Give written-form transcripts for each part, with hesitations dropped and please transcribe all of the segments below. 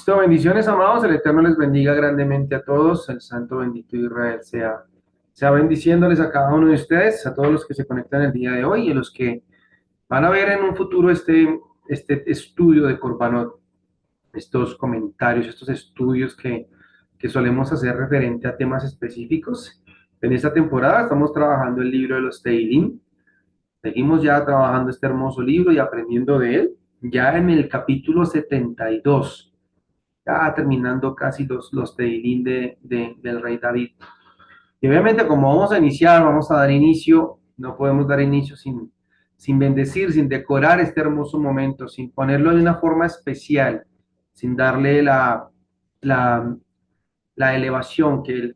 Listo, bendiciones, amados. El Eterno les bendiga grandemente a todos. El Santo bendito Israel sea bendiciéndoles a cada uno de ustedes, a todos los que se conectan el día de hoy y a los que van a ver en un futuro este estudio de Corbanot, estos comentarios, estos estudios que solemos hacer referente a temas específicos. En esta temporada estamos trabajando el libro de los Teilim. Seguimos ya trabajando este hermoso libro y aprendiendo de él. Ya en el capítulo 72, ya terminando casi los Teilín del rey David. Y obviamente como vamos a iniciar, vamos a dar inicio, no podemos dar inicio sin bendecir, sin decorar este hermoso momento, sin ponerlo de una forma especial, sin darle la, la elevación que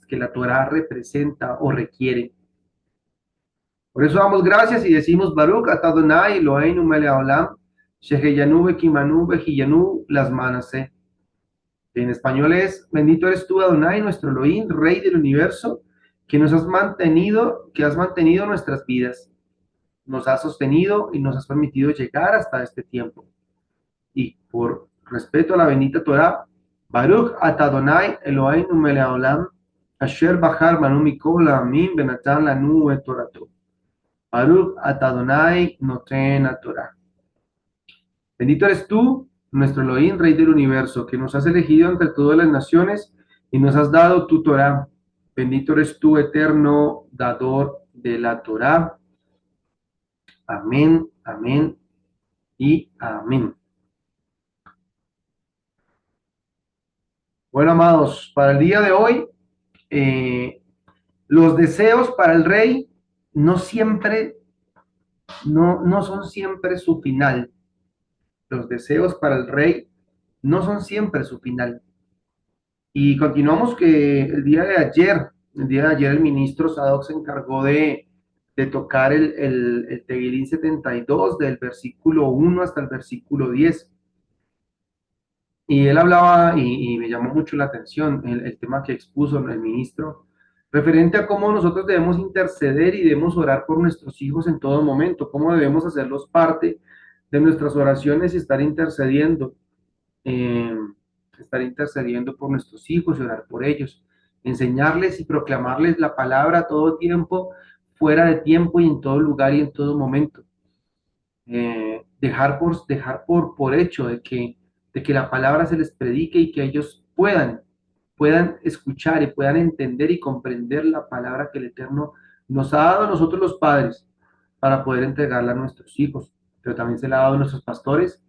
la Torah representa o requiere. Por eso damos gracias y decimos Baruch Atadonai Eloheinu melech haolam, sheheyanu vekimanu vejiyanu las manase. En español es, bendito eres tú, Adonai, nuestro Elohim, Rey del universo, que has mantenido nuestras vidas, nos has sostenido y nos has permitido llegar hasta este tiempo. Y por respeto a la bendita Torah, Baruch Atadonai Eloheinu melech haolam, asher bachar banu mikol ha'amim benatan lanu et torato. Baruch Atadonai noten Torah. Bendito eres tú, nuestro Elohim, Rey del universo, que nos has elegido entre todas las naciones y nos has dado tu Torah. Bendito eres tú, eterno dador de la Torah. Amén, amén y amén. Bueno, amados, para el día de hoy, eh, los deseos para el rey no siempre, no son siempre su final. Los deseos para el rey no son siempre su final. Y continuamos que el día de ayer el ministro Sadoc se encargó de tocar el Tevilín 72 del versículo 1 hasta el versículo 10. Y él hablaba, y me llamó mucho la atención el tema que expuso el ministro, referente a cómo nosotros debemos interceder y debemos orar por nuestros hijos en todo momento, cómo debemos hacerlos parte de nuestras oraciones y eh, estar intercediendo por nuestros hijos y orar por ellos, enseñarles y proclamarles la palabra a todo tiempo, fuera de tiempo y en todo lugar y en todo momento. Dejar por hecho de que la palabra se les predique y que ellos puedan escuchar y puedan entender y comprender la palabra que el Eterno nos ha dado a nosotros los padres para poder entregarla a nuestros hijos, pero también se la ha dado a nuestros pastores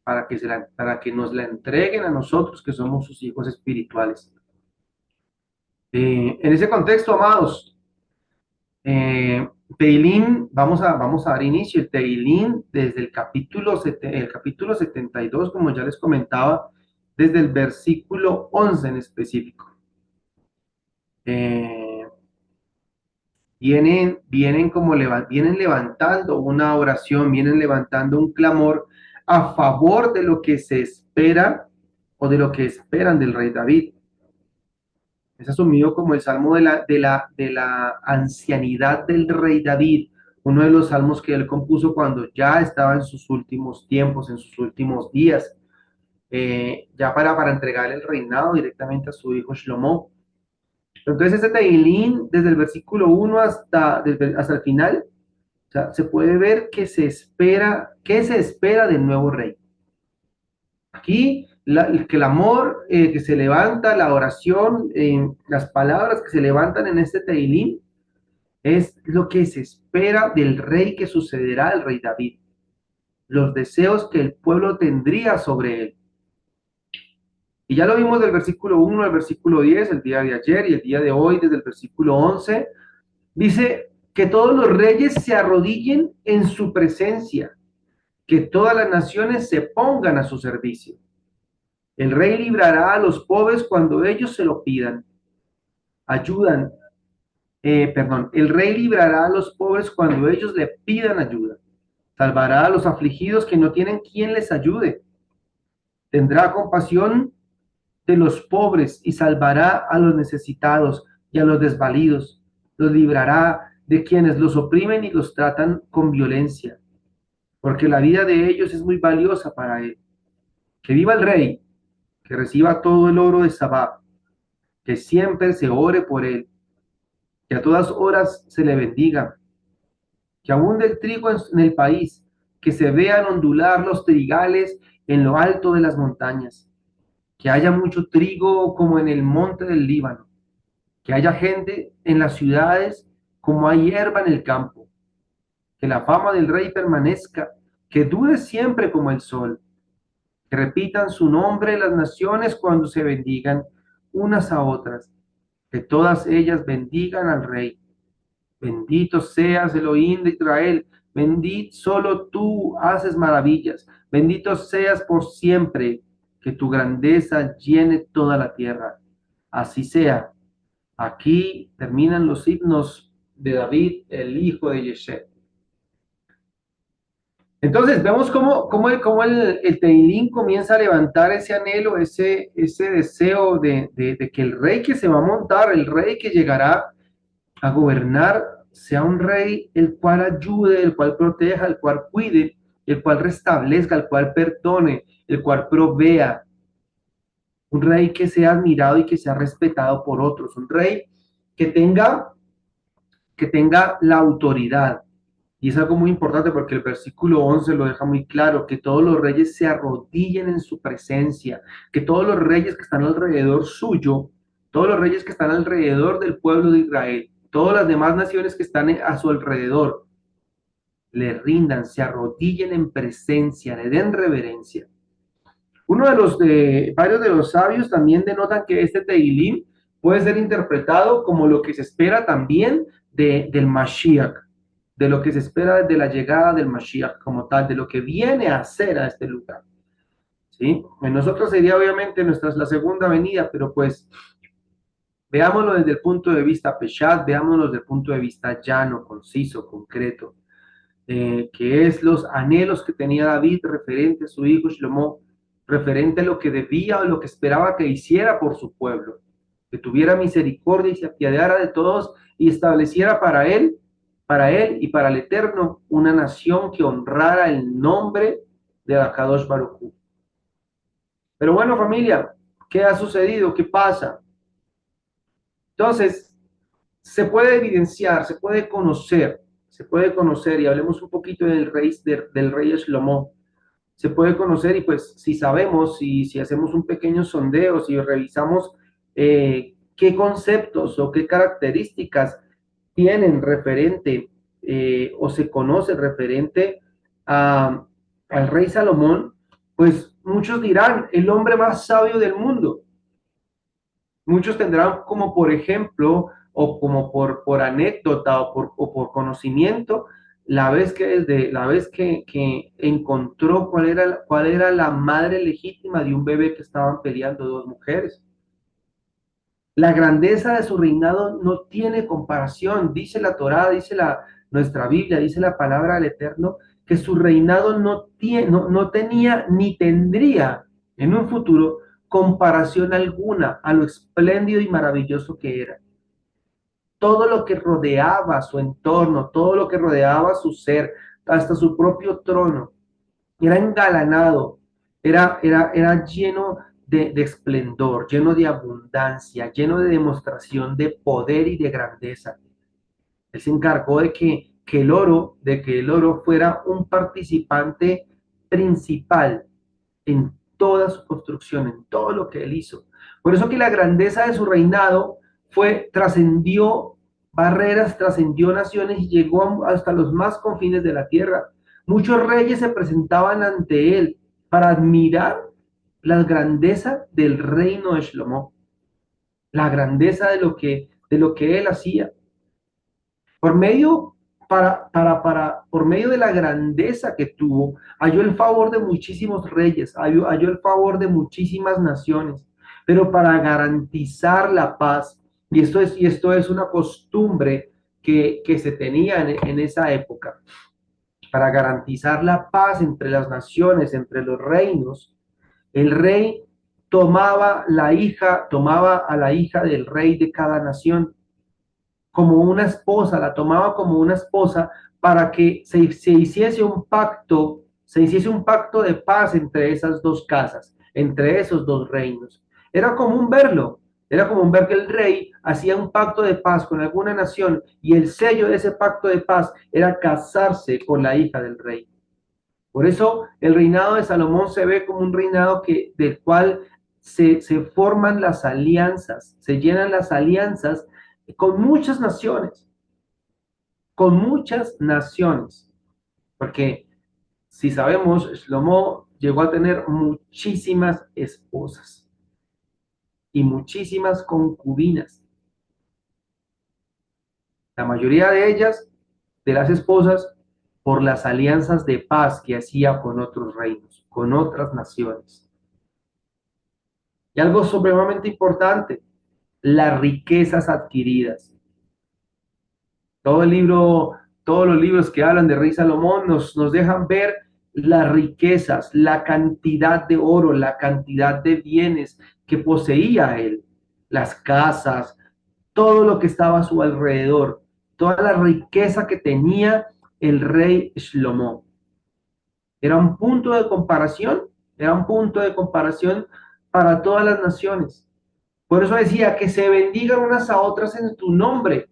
para que nos la entreguen a nosotros que somos sus hijos espirituales. En ese contexto, amados, Teilín, vamos a dar inicio. El Teilín desde el capítulo 72, como ya les comentaba, desde el versículo 11 en específico. Eh, vienen levantando una oración, vienen levantando un clamor a favor de lo que se espera o de lo que esperan del rey David. Es asumido como el salmo de la ancianidad del rey David, uno de los salmos que él compuso cuando ya estaba en sus últimos tiempos, en sus últimos días, ya para entregar el reinado directamente a su hijo Shlomo. Entonces este Teilín, desde el versículo 1 hasta el final, o sea, se puede ver qué se espera del nuevo rey. Aquí el clamor que se levanta, la oración, las palabras que se levantan en este Teilín, es lo que se espera del rey que sucederá al rey David, los deseos que el pueblo tendría sobre él. Y ya lo vimos del versículo 1 al versículo 10, el día de ayer y el día de hoy, desde el versículo 11, dice que todos los reyes se arrodillen en su presencia, que todas las naciones se pongan a su servicio. El rey librará a los pobres cuando ellos se lo pidan. El rey librará a los pobres cuando ellos le pidan ayuda. Salvará a los afligidos que no tienen quien les ayude. Tendrá compasión de los pobres y salvará a los necesitados y a los desvalidos. Los librará de quienes los oprimen y los tratan con violencia, porque la vida de ellos es muy valiosa para él. Que viva el rey, que reciba todo el oro de Sabá, que siempre se ore por él, que a todas horas se le bendiga, que abunde el trigo en el país, que se vean ondular los trigales en lo alto de las montañas, que haya mucho trigo como en el monte del Líbano, que haya gente en las ciudades como hay hierba en el campo, que la fama del rey permanezca, que dure siempre como el sol, que repitan su nombre las naciones cuando se bendigan unas a otras, que todas ellas bendigan al rey. Bendito seas Elohim de Israel, bendito solo tú haces maravillas, bendito seas por siempre, que tu grandeza llene toda la tierra. Así sea. Aquí terminan los himnos de David, el hijo de Yeshe. Entonces vemos cómo el Teilín comienza a levantar ese anhelo, ese deseo de que el rey que se va a montar, el rey que llegará a gobernar, sea un rey el cual ayude, el cual proteja, el cual cuide, el cual restablezca, el cual perdone, el cual provea, un rey que sea admirado y que sea respetado por otros, un rey que tenga, que tenga la autoridad. Y es algo muy importante porque el versículo 11 lo deja muy claro, que todos los reyes se arrodillen en su presencia, que todos los reyes que están alrededor suyo, todos los reyes que están alrededor del pueblo de Israel, todas las demás naciones que están a su alrededor, le rindan, se arrodillen en presencia, le den reverencia. Uno de varios de los sabios también denotan que este Teilim puede ser interpretado como lo que se espera también del Mashiach, de lo que se espera de la llegada del Mashiach como tal, de lo que viene a hacer a este lugar. ¿Sí? En nosotros sería obviamente la segunda venida, pero pues veámoslo desde el punto de vista Peshat, veámoslo desde el punto de vista llano, conciso, concreto, que es los anhelos que tenía David referente a su hijo Shlomo, referente a lo que debía o lo que esperaba que hiciera por su pueblo, que tuviera misericordia y se apiadara de todos y estableciera para él y para el Eterno, una nación que honrara el nombre de Akadosh Baruj Hu. Pero bueno, familia, ¿qué ha sucedido? ¿Qué pasa? Entonces, se puede evidenciar, se puede conocer, y hablemos un poquito del rey Shlomo. Se puede conocer y pues si sabemos, si hacemos un pequeño sondeo, si revisamos qué conceptos o qué características tienen referente o se conoce referente a, al rey Salomón, pues muchos dirán el hombre más sabio del mundo. Muchos tendrán como por ejemplo o como por anécdota o por conocimiento la vez que encontró cuál era la madre legítima de un bebé que estaban peleando dos mujeres. La grandeza de su reinado no tiene comparación, dice la Torá, nuestra Biblia, dice la palabra del Eterno, que su reinado no tenía ni tendría en un futuro comparación alguna a lo espléndido y maravilloso que era. Todo lo que rodeaba su entorno, todo lo que rodeaba su ser, hasta su propio trono, era engalanado, era lleno de esplendor, lleno de abundancia, lleno de demostración de poder y de grandeza. Él se encargó de que el oro fuera un participante principal en toda su construcción, en todo lo que él hizo. Por eso que la grandeza de su reinado trascendió barreras, trascendió naciones y llegó hasta los más confines de la tierra. Muchos reyes se presentaban ante él para admirar la grandeza del reino de Shlomo, la grandeza de lo que él hacía. Por medio, por medio de la grandeza que tuvo, halló el favor de muchísimos reyes, halló el favor de muchísimas naciones, pero para garantizar la paz, y esto es una costumbre que se tenía en esa época, para garantizar la paz entre las naciones, entre los reinos, el rey tomaba a la hija del rey de cada nación como una esposa, la tomaba como una esposa para que se hiciese un pacto se hiciese un pacto de paz entre esas dos casas, entre esos dos reinos. Era común verlo, era común ver que el rey hacía un pacto de paz con alguna nación y el sello de ese pacto de paz era casarse con la hija del rey. Por eso el reinado de Salomón se ve como un reinado del cual se forman las alianzas, se llenan las alianzas con muchas naciones, con muchas naciones. Porque si sabemos, Shlomo llegó a tener muchísimas esposas y muchísimas concubinas. La mayoría de ellas, de las esposas, por las alianzas de paz que hacía con otros reinos, con otras naciones. Y algo supremamente importante, las riquezas adquiridas. Todo el libro, todos los libros que hablan de Rey Salomón nos dejan ver las riquezas, la cantidad de oro, la cantidad de bienes que poseía él, las casas, todo lo que estaba a su alrededor, toda la riqueza que tenía el rey Shlomo. Era un punto de comparación, era un punto de comparación para todas las naciones. Por eso decía que se bendigan unas a otras en tu nombre.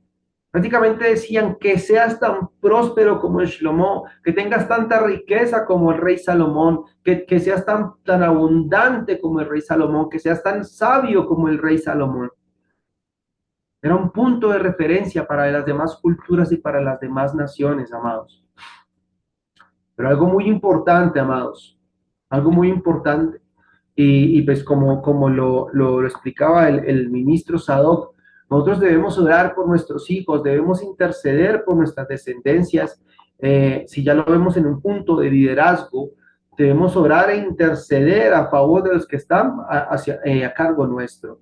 Prácticamente decían que seas tan próspero como el Shlomo, que tengas tanta riqueza como el rey Salomón, que seas tan abundante como el rey Salomón, que seas tan sabio como el rey Salomón. Era un punto de referencia para las demás culturas y para las demás naciones, amados. Pero algo muy importante, amados, algo muy importante, y pues como lo explicaba el ministro Sadoc, nosotros debemos orar por nuestros hijos, debemos interceder por nuestras descendencias. Si ya lo vemos en un punto de liderazgo, debemos orar e interceder a favor de los que están a cargo nuestro,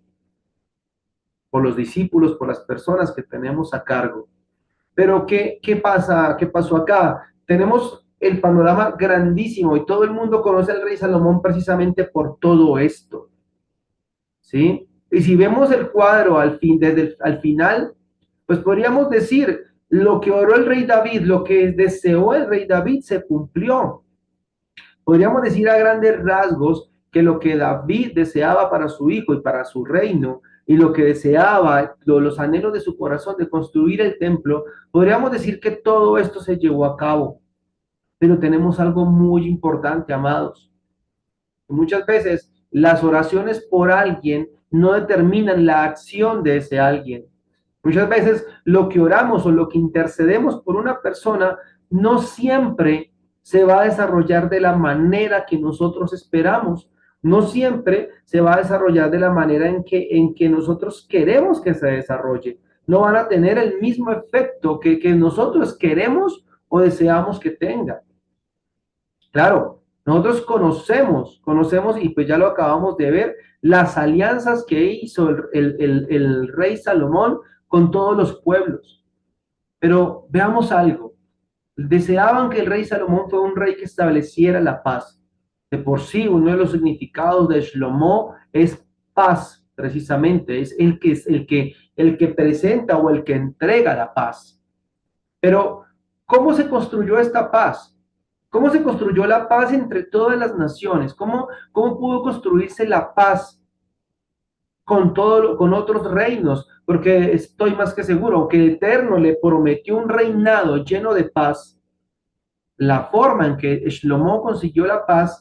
por los discípulos, por las personas que tenemos a cargo. Pero ¿qué pasa? ¿Qué pasó acá? Tenemos el panorama grandísimo y todo el mundo conoce al rey Salomón precisamente por todo esto, ¿sí? Y si vemos el cuadro al final, pues podríamos decir, lo que oró el rey David, lo que deseó el rey David se cumplió. Podríamos decir a grandes rasgos que lo que David deseaba para su hijo y para su reino, y lo que deseaba, los anhelos de su corazón de construir el templo, podríamos decir que todo esto se llevó a cabo. Pero tenemos algo muy importante, amados. Muchas veces las oraciones por alguien no determinan la acción de ese alguien. Muchas veces lo que oramos o lo que intercedemos por una persona no siempre se va a desarrollar de la manera que nosotros esperamos. No siempre se va a desarrollar de la manera en que nosotros queremos que se desarrolle. No van a tener el mismo efecto que nosotros queremos o deseamos que tenga. Claro, nosotros conocemos y pues ya lo acabamos de ver, las alianzas que hizo el rey Salomón con todos los pueblos. Pero veamos algo, deseaban que el rey Salomón fuera un rey que estableciera la paz. De por sí, uno de los significados de Shlomo es paz, precisamente, es el que presenta o el que entrega la paz. Pero, ¿cómo se construyó esta paz? ¿Cómo se construyó la paz entre todas las naciones? ¿Cómo pudo construirse la paz con otros reinos? Porque estoy más que seguro que el Eterno le prometió un reinado lleno de paz. La forma en que Shlomo consiguió la paz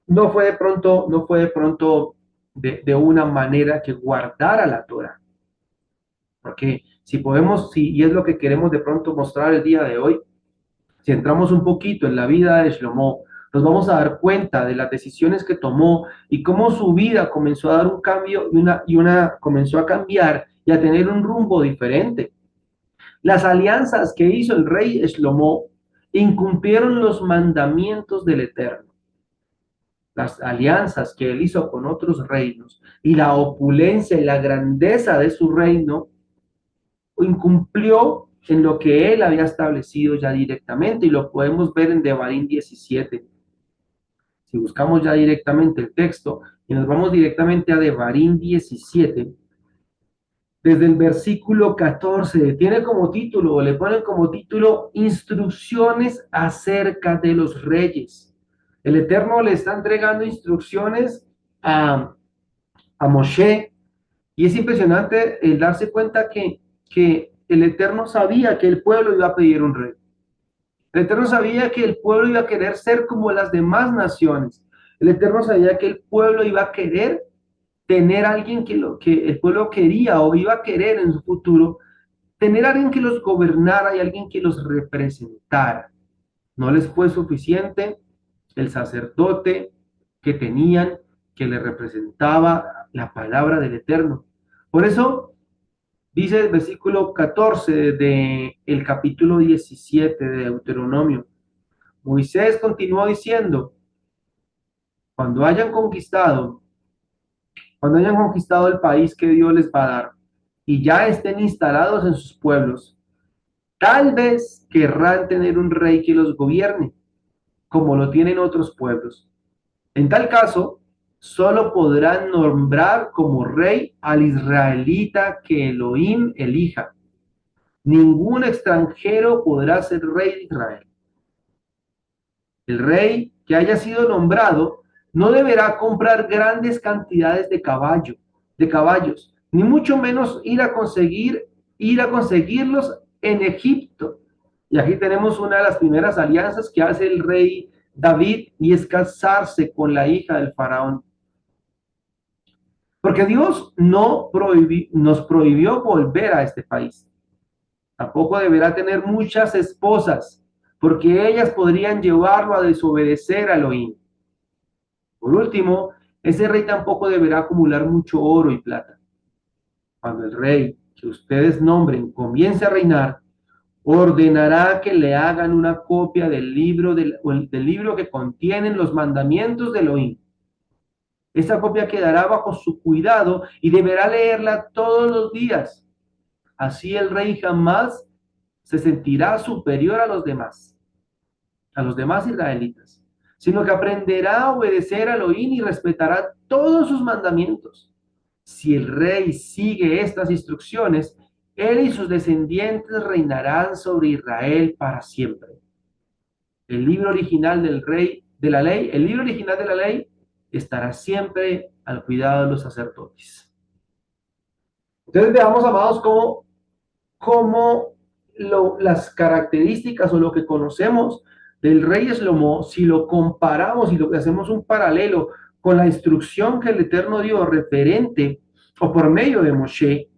no fue de pronto de una manera que guardara la Torah. Porque si podemos, y es lo que queremos de pronto mostrar el día de hoy, si entramos un poquito en la vida de Shlomo, nos vamos a dar cuenta de las decisiones que tomó y cómo su vida comenzó a dar un cambio y comenzó a cambiar y a tener un rumbo diferente. Las alianzas que hizo el rey Shlomo incumplieron los mandamientos del Eterno. Las alianzas que él hizo con otros reinos y la opulencia y la grandeza de su reino incumplió en lo que él había establecido ya directamente y lo podemos ver en Devarim 17. Si buscamos ya directamente el texto y nos vamos directamente a Devarim 17, desde el versículo 14. Tiene como título, o le ponen como título, Instrucciones acerca de los reyes. El Eterno le está entregando instrucciones a, a Moshe, y es impresionante el darse cuenta que el Eterno sabía que el pueblo iba a pedir un rey. El Eterno sabía que el pueblo iba a querer ser como las demás naciones. El Eterno sabía que el pueblo iba a querer tener a alguien que el pueblo quería o iba a querer en su futuro, tener a alguien que los gobernara y alguien que los representara. No les fue suficiente el sacerdote que tenían, que le representaba la palabra del Eterno. Por eso dice el versículo 14 del capítulo 17 de Deuteronomio. Moisés continuó diciendo, cuando hayan conquistado, cuando hayan conquistado el país que Dios les va a dar y ya estén instalados en sus pueblos, tal vez querrán tener un rey que los gobierne, como lo tienen otros pueblos. En tal caso, solo podrán nombrar como rey al israelita que Elohim elija. Ningún extranjero podrá ser rey de Israel. El rey que haya sido nombrado no deberá comprar grandes cantidades de caballos, ni mucho menos ir a conseguirlos en Egipto. Y aquí tenemos una de las primeras alianzas que hace el rey David, y es casarse con la hija del faraón. Porque Dios no nos prohibió volver a este país. Tampoco deberá tener muchas esposas, porque ellas podrían llevarlo a desobedecer a Elohim. Por último, ese rey tampoco deberá acumular mucho oro y plata. Cuando el rey que ustedes nombren comience a reinar, ordenará que le hagan una copia del libro que contienen los mandamientos de Elohim. Esta copia quedará bajo su cuidado y deberá leerla todos los días. Así el rey jamás se sentirá superior a los demás israelitas, sino que aprenderá a obedecer a Elohim y respetará todos sus mandamientos. Si el rey sigue estas instrucciones, él y sus descendientes reinarán sobre Israel para siempre. El libro original del rey de la ley, el libro original de la ley estará siempre al cuidado de los sacerdotes. Entonces veamos, amados, cómo las características o lo que conocemos del rey Shlomo, si lo comparamos y lo que hacemos un paralelo con la instrucción que el Eterno dio referente o por medio de Moshe,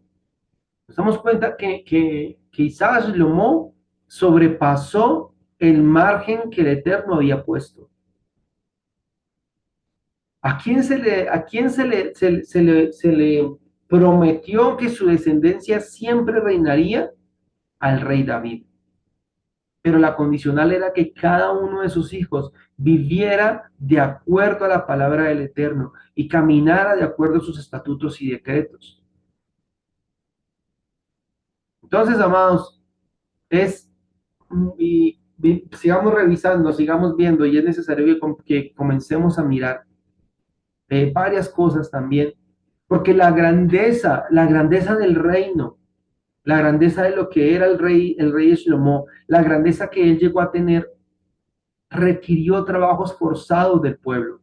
nos damos cuenta que quizás Shlomo sobrepasó el margen que el Eterno había puesto. ¿A quién se le prometió que su descendencia siempre reinaría? Al rey David. Pero la condicional era que cada uno de sus hijos viviera de acuerdo a la palabra del Eterno y caminara de acuerdo a sus estatutos y decretos. Entonces, amados, es, y sigamos revisando, sigamos viendo, y es necesario que comencemos a mirar varias cosas también, porque la grandeza del reino, la grandeza de lo que era el rey Shlomo, la grandeza que él llegó a tener, requirió trabajos forzados del pueblo.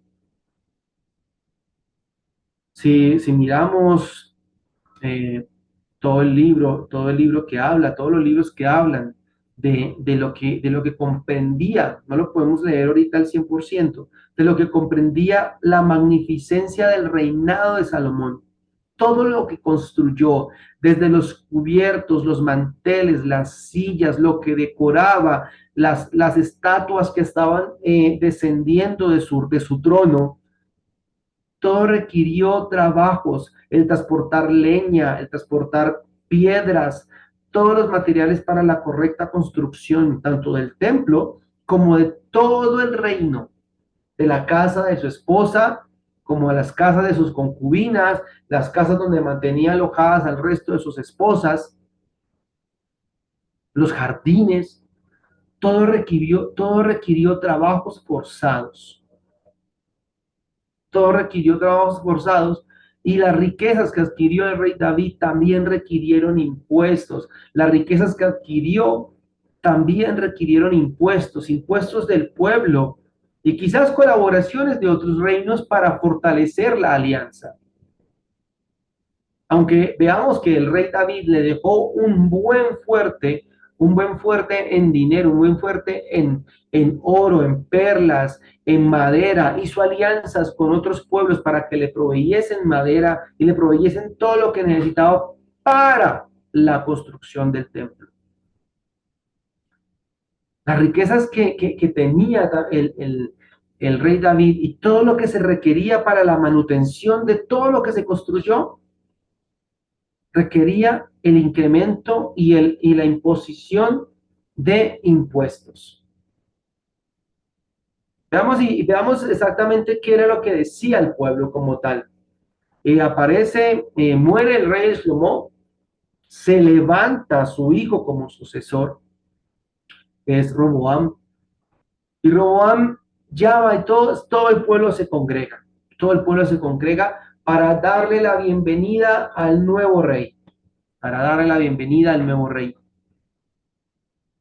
Si miramos eh, todo el libro que habla, todos los libros que hablan de lo que comprendía, no lo podemos leer ahorita al 100%, de lo que comprendía la magnificencia del reinado de Salomón. Todo lo que construyó, desde los cubiertos, los manteles, las sillas, lo que decoraba, las estatuas que estaban descendiendo de su trono, todo requirió trabajos, el transportar leña, el transportar piedras, todos los materiales para la correcta construcción, tanto del templo como de todo el reino, de la casa de su esposa, como de las casas de sus concubinas, las casas donde mantenía alojadas al resto de sus esposas, los jardines, todo requirió trabajos forzados. Todo requirió trabajos forzados Y las riquezas que adquirió el rey David también requirieron impuestos. Las riquezas que adquirió también requirieron impuestos, impuestos del pueblo y quizás colaboraciones de otros reinos para fortalecer la alianza. Aunque veamos que el rey David le dejó un buen fuerte en dinero, un buen fuerte en oro, en perlas, en madera, hizo alianzas con otros pueblos para que le proveyesen madera y le proveyesen todo lo que necesitaba para la construcción del templo. Las riquezas que tenía el rey David y todo lo que se requería para la manutención de todo lo que se construyó, requería el incremento y la imposición de impuestos. Veamos exactamente qué era lo que decía el pueblo como tal. Muere el rey Shlomo, se levanta su hijo como sucesor, que es Roboam, y Roboam llama y todo el pueblo se congrega, todo el pueblo se congrega para darle la bienvenida al nuevo rey, para darle la bienvenida al nuevo rey.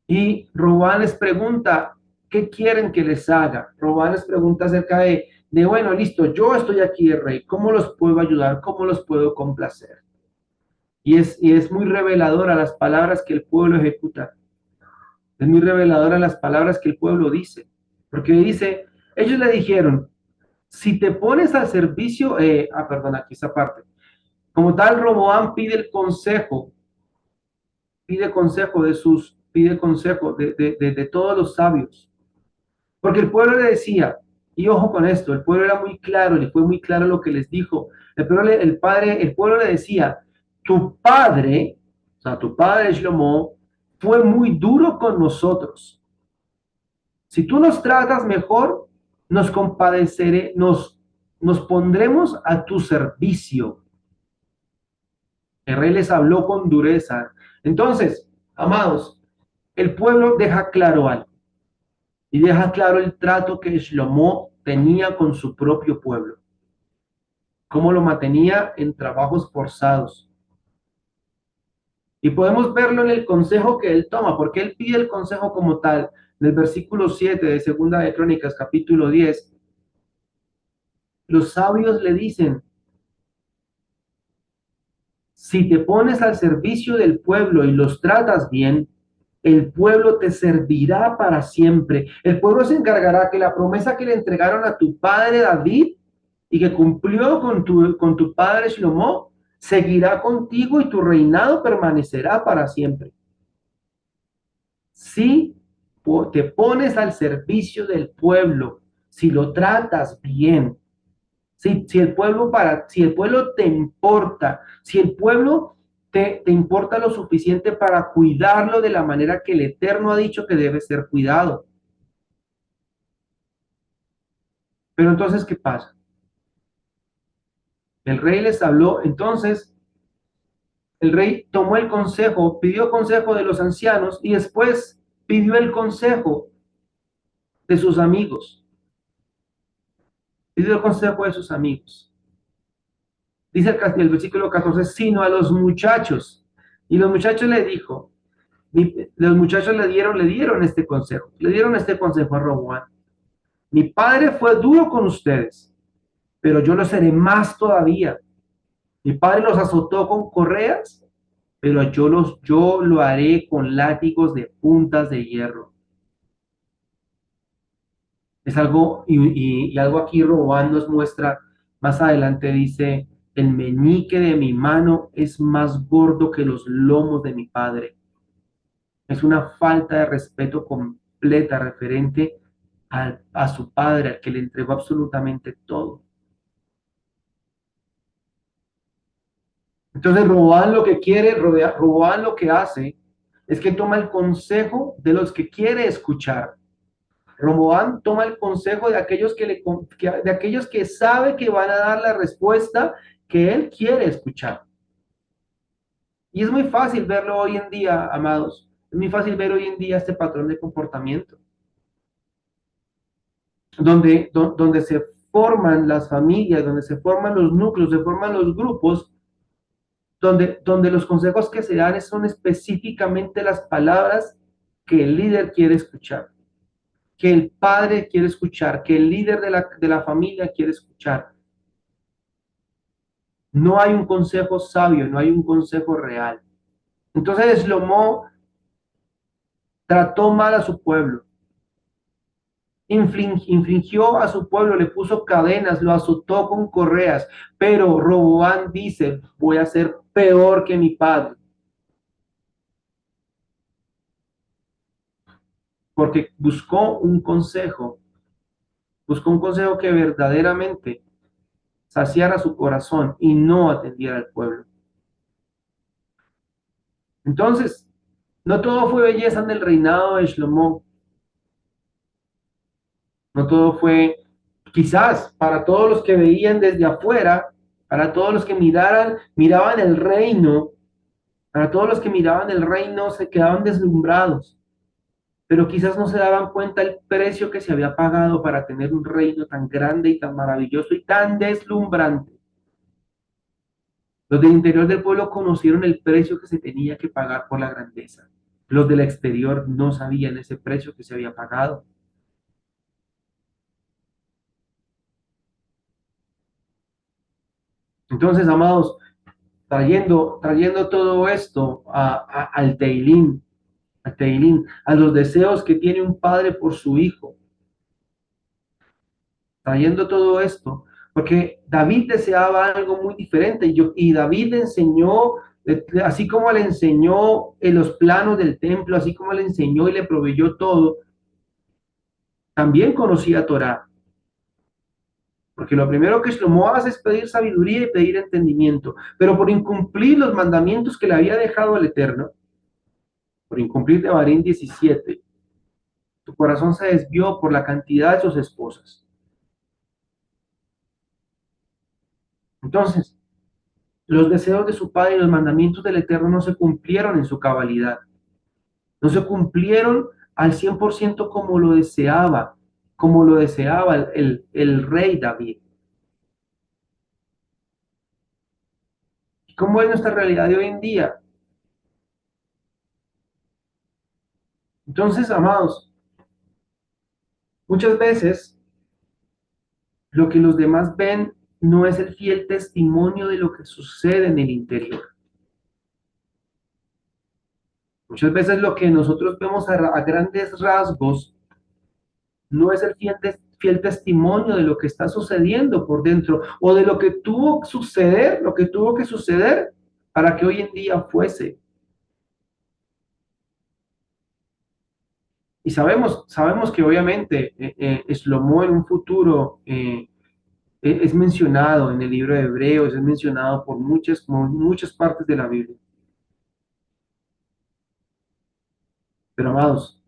Y Robán les pregunta, ¿qué quieren que les haga? Robán les pregunta acerca bueno, listo, yo estoy aquí de rey, ¿cómo los puedo ayudar? ¿Cómo los puedo complacer? Y es muy reveladora las palabras que el pueblo ejecuta. Es muy reveladora las palabras que el pueblo dice. Porque dice, ellos le dijeron, si te pones al servicio, perdón, aquí esa parte. Como tal, Roboán pide consejo de todos los sabios. Porque el pueblo le decía, y ojo con esto, el pueblo era muy claro, le fue muy claro lo que les dijo. El pueblo le decía, tu padre, o sea, tu padre Shlomo, fue muy duro con nosotros. Si tú nos tratas mejor, nos compadeceré, nos pondremos a tu servicio. El rey les habló con dureza. Entonces, amados, el pueblo deja claro algo. Y deja claro el trato que Shlomo tenía con su propio pueblo, cómo lo mantenía en trabajos forzados. Y podemos verlo en el consejo que él toma, porque él pide el consejo como tal. En el versículo 7 de Segunda de Crónicas, capítulo 10, los sabios le dicen, si te pones al servicio del pueblo y los tratas bien, el pueblo te servirá para siempre. El pueblo se encargará que la promesa que le entregaron a tu padre David y que cumplió con tu padre Shlomo, seguirá contigo y tu reinado permanecerá para siempre. Si te pones al servicio del pueblo, si lo tratas bien, si el pueblo te importa, si el pueblo te importa lo suficiente para cuidarlo de la manera que el Eterno ha dicho que debe ser cuidado. Pero entonces, ¿qué pasa? El rey les habló, entonces el rey tomó el consejo, pidió consejo de los ancianos y después pidió el consejo de sus amigos. Pidió el consejo de sus amigos. Dice el versículo 14, sino a los muchachos. Y los muchachos le dijo, los muchachos le dieron este consejo a Roboam. Mi padre fue duro con ustedes, pero yo lo seré más todavía. Mi padre los azotó con correas, pero yo lo haré con látigos de puntas de hierro. Es algo, y algo aquí Roboam nos muestra, más adelante dice, el meñique de mi mano es más gordo que los lomos de mi padre. Es una falta de respeto completa referente a su padre, al que le entregó absolutamente todo. Entonces, Roboam lo que quiere, Roboam lo que hace es que toma el consejo de los que quiere escuchar. Roboam toma el consejo de aquellos de aquellos que sabe que van a dar la respuesta que él quiere escuchar. Y es muy fácil verlo hoy en día, amados. Es muy fácil ver hoy en día este patrón de comportamiento, donde forman las familias, donde se forman los núcleos, se forman los grupos, donde los consejos que se dan son específicamente las palabras que el líder quiere escuchar, que el padre quiere escuchar, que el líder de la familia quiere escuchar. No hay un consejo sabio, no hay un consejo real. Entonces Shlomo trató mal a su pueblo, infringió a su pueblo, le puso cadenas, lo azotó con correas, pero Roboán dice, voy a ser peor que mi padre, porque buscó un consejo que verdaderamente saciara su corazón y no atendiera al pueblo. Entonces, no todo fue belleza en el reinado de Shlomo, no todo fue, quizás para todos los que veían desde afuera, para todos los que miraban el reino, para todos los que miraban el reino se quedaban deslumbrados, pero quizás no se daban cuenta el precio que se había pagado para tener un reino tan grande y tan maravilloso y tan deslumbrante. Los del interior del pueblo conocieron el precio que se tenía que pagar por la grandeza. Los del exterior no sabían ese precio que se había pagado. Entonces, amados, trayendo todo esto al Teilín, a los deseos que tiene un padre por su hijo, trayendo todo esto, porque David deseaba algo muy diferente y David enseñó, así como le enseñó en los planos del templo, así como le enseñó y le proveyó todo, también conocía Torah, porque lo primero que Shlomo hace es pedir sabiduría y pedir entendimiento, pero por incumplir los mandamientos que le había dejado el Eterno, por incumplir de Barín 17, su corazón se desvió por la cantidad de sus esposas. Entonces, los deseos de su padre y los mandamientos del Eterno no se cumplieron en su cabalidad, no se cumplieron al 100% como lo deseaba el rey David. ¿Y cómo es nuestra realidad de hoy en día? Entonces, amados, muchas veces lo que los demás ven no es el fiel testimonio de lo que sucede en el interior. Muchas veces lo que nosotros vemos a grandes rasgos no es el fiel testimonio de lo que está sucediendo por dentro o de lo que tuvo que suceder para que hoy en día fuese. Y sabemos que obviamente Shlomo en un futuro es mencionado en el libro de Hebreos, es mencionado por muchas partes de la Biblia. Pero amados,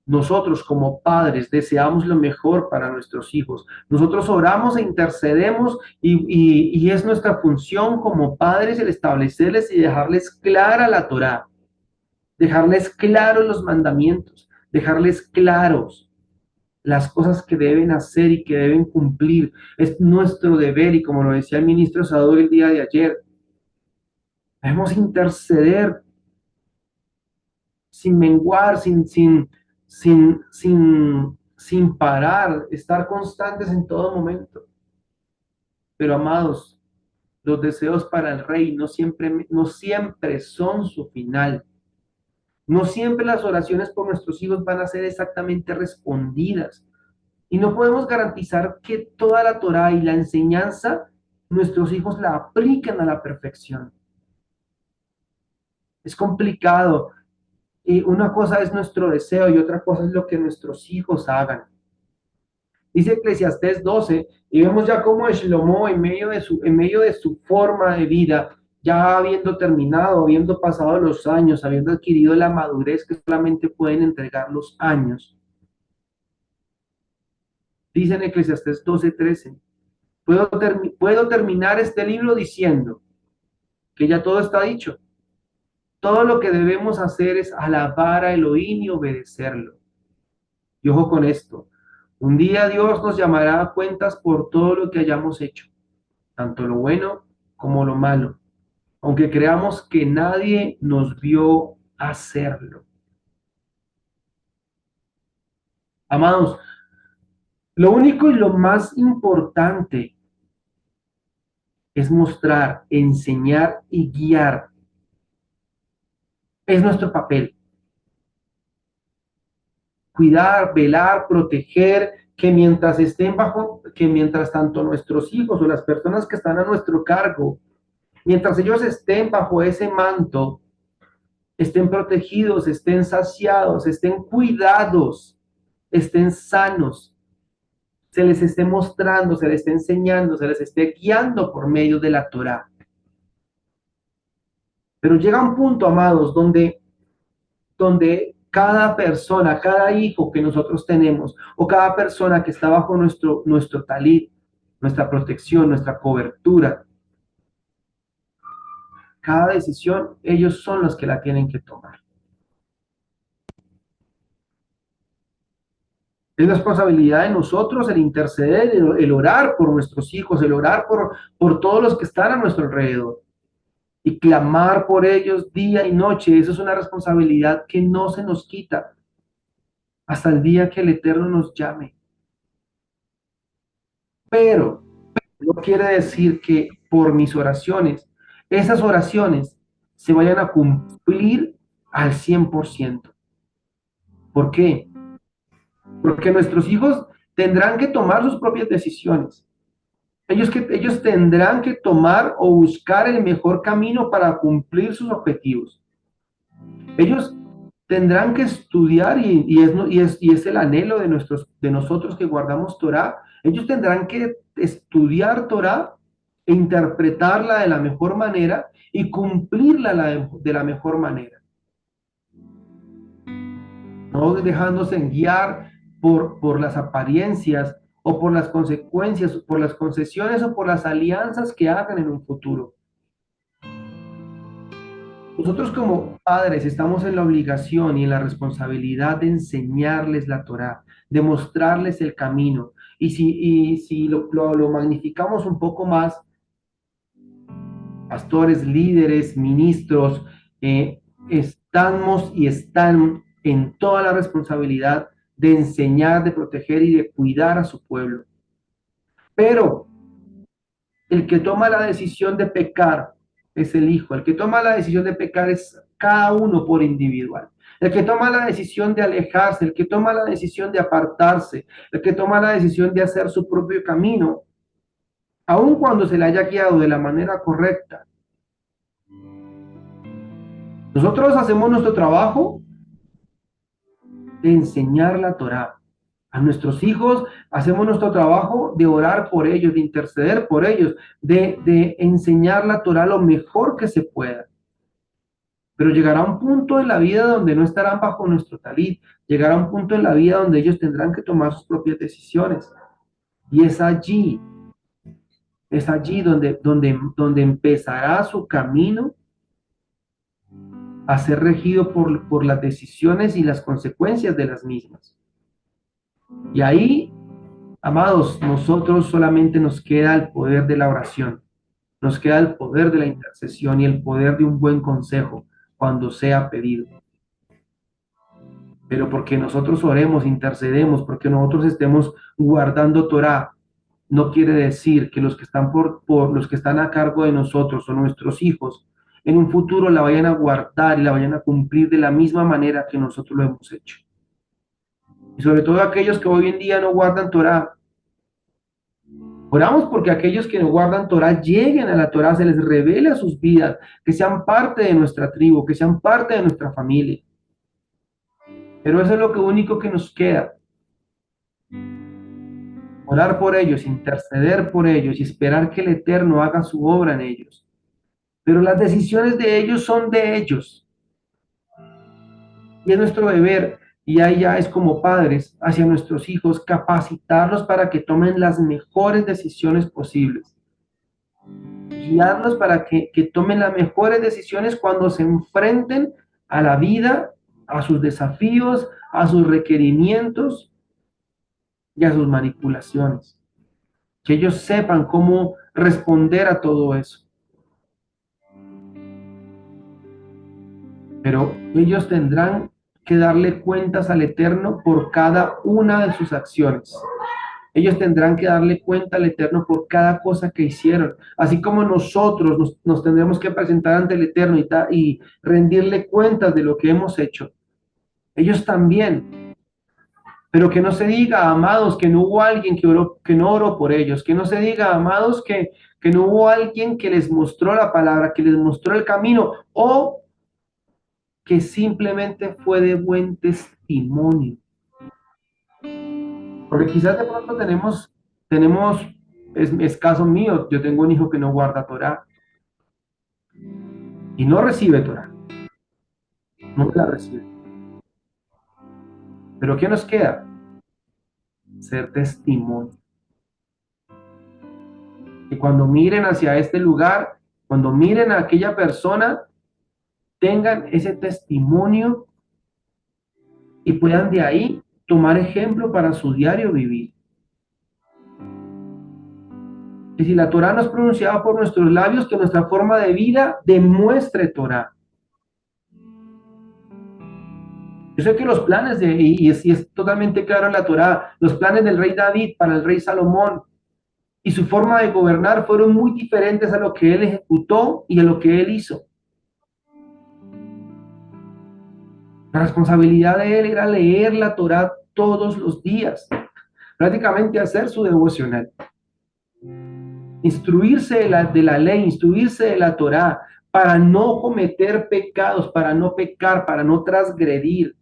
nosotros como padres deseamos lo mejor para nuestros hijos. Nosotros oramos e intercedemos y es nuestra función como padres el establecerles y dejarles clara la Torá, dejarles claros los mandamientos, dejarles claros las cosas que deben hacer y que deben cumplir. Es nuestro deber y como lo decía el ministro Sador el día de ayer, debemos interceder sin menguar, sin parar, estar constantes en todo momento. Pero amados, los deseos para el rey no siempre son su final. No siempre las oraciones por nuestros hijos van a ser exactamente respondidas. Y no podemos garantizar que toda la Torah y la enseñanza nuestros hijos la apliquen a la perfección. Es complicado. Y una cosa es nuestro deseo y otra cosa es lo que nuestros hijos hagan. Dice Eclesiastés 12, y vemos ya cómo Shlomo en medio de su forma de vida, ya habiendo terminado, habiendo pasado los años, habiendo adquirido la madurez que solamente pueden entregar los años, dice en Eclesiastés 12:13, puedo terminar este libro diciendo que ya todo está dicho. Todo lo que debemos hacer es alabar a Elohim y obedecerlo. Y ojo con esto, Un día Dios nos llamará a cuentas por todo lo que hayamos hecho, tanto lo bueno como lo malo, aunque creamos que nadie nos vio hacerlo. Amados, lo único y lo más importante es mostrar, enseñar y guiar. Es nuestro papel. Cuidar, velar, proteger, que mientras tanto nuestros hijos o las personas que están a nuestro cargo, mientras ellos estén bajo ese manto, estén protegidos, estén saciados, estén cuidados, estén sanos, se les esté mostrando, se les esté enseñando, se les esté guiando por medio de la Torá. Pero llega un punto, amados, donde cada persona, cada hijo que nosotros tenemos, o cada persona que está bajo nuestro talit, nuestra protección, nuestra cobertura, cada decisión, ellos son los que la tienen que tomar. Es responsabilidad de nosotros el interceder, el orar por nuestros hijos, el orar por todos los que están a nuestro alrededor y clamar por ellos día y noche. Eso es una responsabilidad que no se nos quita hasta el día que el Eterno nos llame. Pero no quiere decir que por mis oraciones, esas oraciones se vayan a cumplir al 100%. ¿Por qué? Porque nuestros hijos tendrán que tomar sus propias decisiones. Ellos tendrán que tomar o buscar el mejor camino para cumplir sus objetivos. Ellos tendrán que estudiar y es el anhelo de nosotros que guardamos Torah. Ellos tendrán que estudiar Torah e interpretarla de la mejor manera y cumplirla de la mejor manera. No dejándose guiar por las apariencias o por las consecuencias, por las concesiones o por las alianzas que hagan en un futuro. Nosotros como padres estamos en la obligación y en la responsabilidad de enseñarles la Torá, de mostrarles el camino. Y si lo magnificamos un poco más, pastores, líderes, ministros, estamos y están en toda la responsabilidad de enseñar, de proteger y de cuidar a su pueblo. Pero el que toma la decisión de pecar es el hijo. El que toma la decisión de pecar es cada uno por individual. El que toma la decisión de alejarse, el que toma la decisión de apartarse, el que toma la decisión de hacer su propio camino, aun cuando se le haya guiado de la manera correcta. Nosotros hacemos nuestro trabajo de enseñar la Torá. A nuestros hijos hacemos nuestro trabajo de orar por ellos, de interceder por ellos, de enseñar la Torá lo mejor que se pueda. Pero llegará un punto en la vida donde no estarán bajo nuestro talit, llegará un punto en la vida donde ellos tendrán que tomar sus propias decisiones. Y es allí donde empezará su camino a ser regido por las decisiones y las consecuencias de las mismas. Y ahí, amados, nosotros solamente nos queda el poder de la oración, nos queda el poder de la intercesión y el poder de un buen consejo cuando sea pedido. Pero porque nosotros oremos, intercedemos, porque nosotros estemos guardando Torah, no quiere decir que los que están por los que están a cargo de nosotros o nuestros hijos en un futuro la vayan a guardar y la vayan a cumplir de la misma manera que nosotros lo hemos hecho. Y sobre todo aquellos que hoy en día no guardan Torah. Oramos porque aquellos que no guardan Torah lleguen a la Torah, se les revele a sus vidas, que sean parte de nuestra tribu, que sean parte de nuestra familia. Pero eso es lo único que nos queda. Orar por ellos, interceder por ellos y esperar que el Eterno haga su obra en ellos. Pero las decisiones de ellos son de ellos. Y es nuestro deber, y ahí ya es como padres, hacia nuestros hijos, capacitarlos para que tomen las mejores decisiones posibles. Guiarlos para que tomen las mejores decisiones cuando se enfrenten a la vida, a sus desafíos, a sus requerimientos, y a sus manipulaciones. Que ellos sepan cómo responder a todo eso. Pero ellos tendrán que darle cuentas al Eterno por cada una de sus acciones. Ellos tendrán que darle cuenta al Eterno por cada cosa que hicieron. Así como nosotros nos tendremos que presentar ante el Eterno y rendirle cuentas de lo que hemos hecho. Ellos también. Pero que no se diga, amados, que no hubo alguien que no oró por ellos. Que no se diga, amados, que no hubo alguien que les mostró la palabra, que les mostró el camino, o que simplemente fue de buen testimonio. Porque quizás de pronto es caso mío, yo tengo un hijo que no guarda Torah y no recibe Torah, no la recibe. Pero ¿qué nos queda? Ser testimonio. Que cuando miren hacia este lugar, cuando miren a aquella persona, tengan ese testimonio y puedan de ahí tomar ejemplo para su diario vivir. Y si la Torah no es pronunciada por nuestros labios, que nuestra forma de vida demuestre Torah. Yo sé que los planes y es totalmente claro en la Torá, los planes del rey David para el rey Salomón y su forma de gobernar fueron muy diferentes a lo que él ejecutó y a lo que él hizo. La responsabilidad de él era leer la Torá todos los días, prácticamente hacer su devocional, instruirse de la ley, instruirse de la Torá, para no cometer pecados, para no pecar, para no transgredir.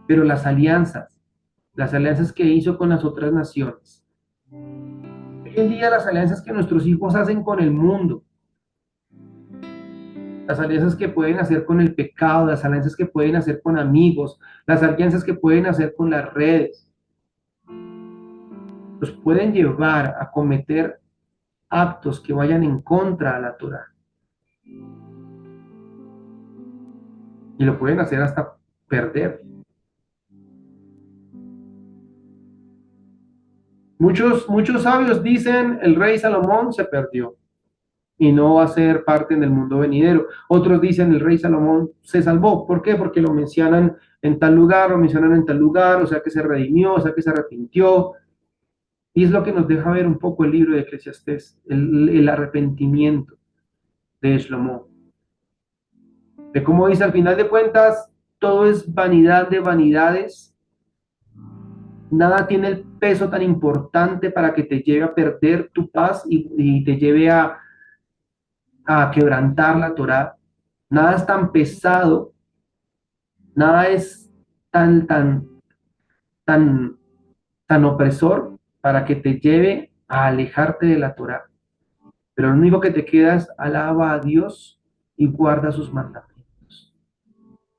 Pero las alianzas que hizo con las otras naciones, hoy en día las alianzas que nuestros hijos hacen con el mundo, las alianzas que pueden hacer con el pecado, las alianzas que pueden hacer con amigos, las alianzas que pueden hacer con las redes, los pueden llevar a cometer actos que vayan en contra de la Torah. Y lo pueden hacer hasta perder. Muchos sabios dicen el rey Salomón se perdió y no va a ser parte del mundo venidero. Otros dicen el rey Salomón se salvó. ¿Por qué? Porque lo mencionan en tal lugar, lo mencionan en tal lugar, o sea que se redimió, o sea que se arrepintió. Y es lo que nos deja ver un poco el libro de Eclesiastés, el arrepentimiento de Shlomo. De cómo dice, al final de cuentas, todo es vanidad de vanidades. Nada tiene el peso tan importante para que te lleve a perder tu paz y te lleve a quebrantar la Torá. Nada es tan pesado, nada es tan, tan, tan, tan opresor para que te lleve a alejarte de la Torá. Pero lo único que te queda es alaba a Dios y guarda sus mandamientos.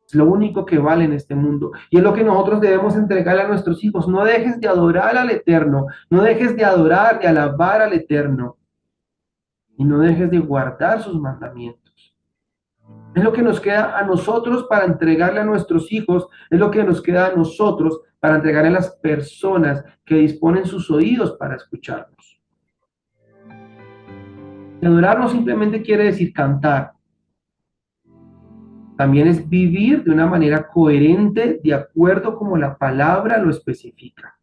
Es lo único que vale en este mundo. Y es lo que nosotros debemos entregarle a nuestros hijos. No dejes de adorar al Eterno, no dejes de adorar, de alabar al Eterno. Y no dejes de guardar sus mandamientos. Es lo que nos queda a nosotros para entregarle a nuestros hijos, es lo que nos queda a nosotros para entregarle a las personas que disponen sus oídos para escucharnos. Y adorar no simplemente quiere decir cantar, también es vivir de una manera coherente, de acuerdo como la palabra lo especifica.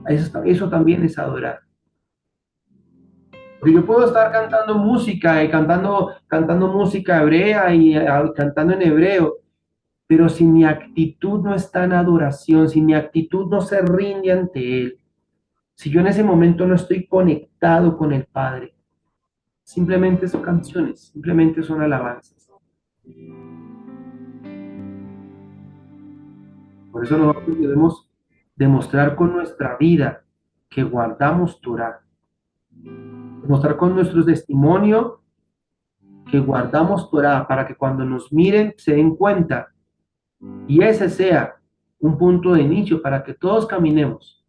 Eso también es adorar. Porque yo puedo estar cantando música, cantando música hebrea y cantando en hebreo, pero si mi actitud no está en adoración, si mi actitud no se rinde ante Él, si yo en ese momento no estoy conectado con el Padre, simplemente son canciones, simplemente son alabanzas. Por eso nosotros debemos demostrar con nuestra vida que guardamos Torah, demostrar con nuestro testimonio que guardamos Torah para que cuando nos miren se den cuenta y ese sea un punto de inicio para que todos caminemos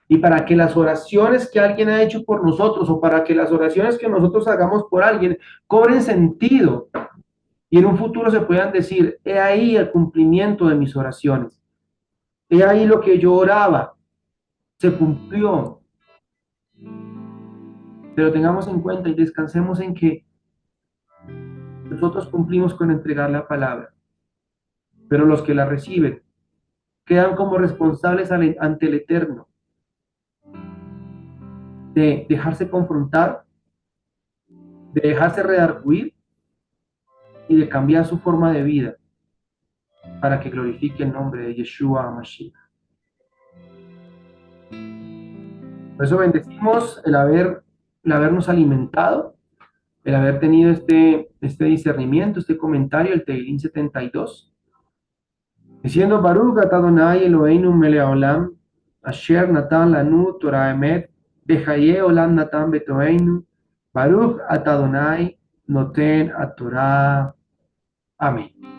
y para que las oraciones que alguien ha hecho por nosotros o para que las oraciones que nosotros hagamos por alguien cobren sentido y en un futuro se puedan decir, he ahí el cumplimiento de mis oraciones, he ahí lo que yo oraba, se cumplió, pero tengamos en cuenta y descansemos en que nosotros cumplimos con entregar la palabra, pero los que la reciben quedan como responsables ante el Eterno de dejarse confrontar, de dejarse redarguir y de cambiar su forma de vida para que glorifique el nombre de Yeshua HaMashiach. Por eso bendecimos el habernos alimentado, el haber tenido este discernimiento, este comentario, el Teilín 72, diciendo Baruch Atadonai Eloheinu Meleolam, Asher Natan Lanu Torah Emet, Behaye Olam Natan Betoeinu, Baruch Atadonai Noten a Torah. Amén.